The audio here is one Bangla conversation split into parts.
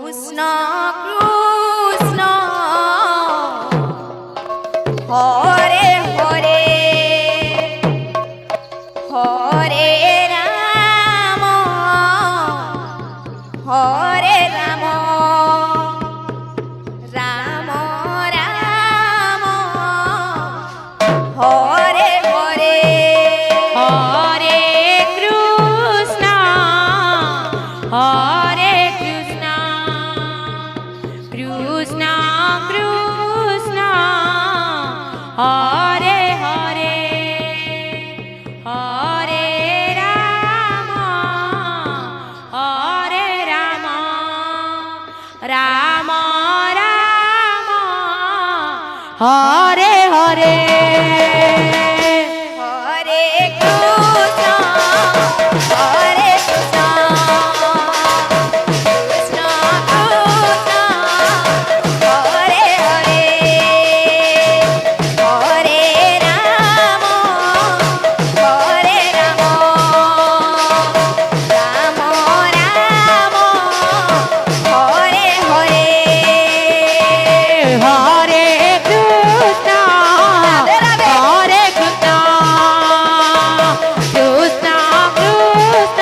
কৃষ্ণ কৃষ্ণ হরে হরে হরে রাম হরে রাম রাম রাম হরে হরে হরে কৃষ্ণ হরে কৃষ্ণ কৃষ্ণ কৃষ্ণ হরে হরে হরে রাম হরে রাম রাম রাম হরে হরে হরে কৃষ্ণ হরে কৃষ্ণ কৃষ্ণ কৃষ্ণ হরে হরে হরে রাম হরে রাম রাম রাম হরে হরে হরে কৃষ্ণ হরে কৃষ্ণ কৃষ্ণ কৃষ্ণ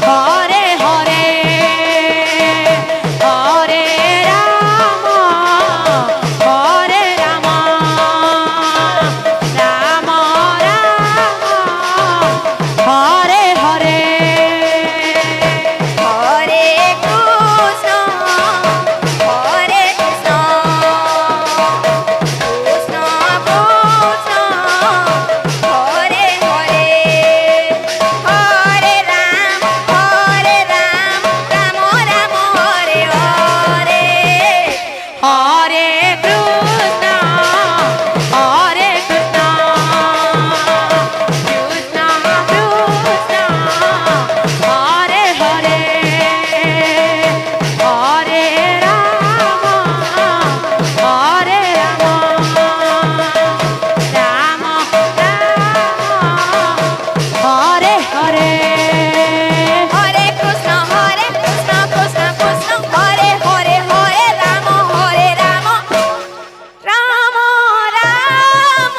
হরে হরে হরে রাম হরে রাম রাম রাম হরে হরে হরে কৃষ্ণ হরে কৃষ্ণ কৃষ্ণ কৃষ্ণ হরে হরে হরে রাম রাম রাম হরে হরে হরে কৃষ্ণ হরে কৃষ্ণ কৃষ্ণ কৃষ্ণ হরে হরে হরে রাম হরে রাম রাম রাম হরে হরে হরে কৃষ্ণ কৃষ্ণ কৃষ্ণ হরে হরে হরে রাম রাম রাম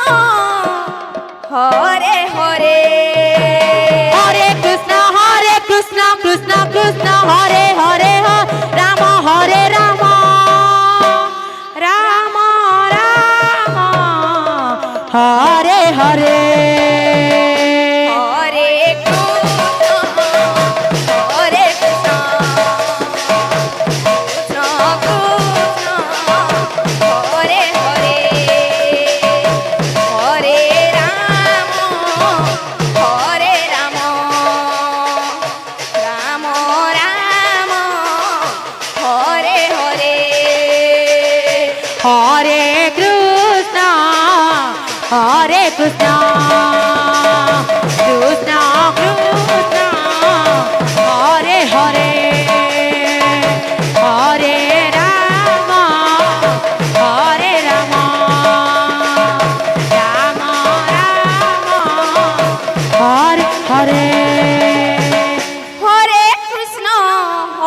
হরে হরে হরে কৃষ্ণ কৃষ্ণ কৃষ্ণ হরে হরে রাম হরে রাম রাম রাম হরে হরে হরে কৃষ্ণ হরে কৃষ্ণ কৃষ্ণ কৃষ্ণ হরে হরে হরে রাম হরে রাম রাম রাম হরে হরে হরে কৃষ্ণ কৃষ্ণ কৃষ্ণ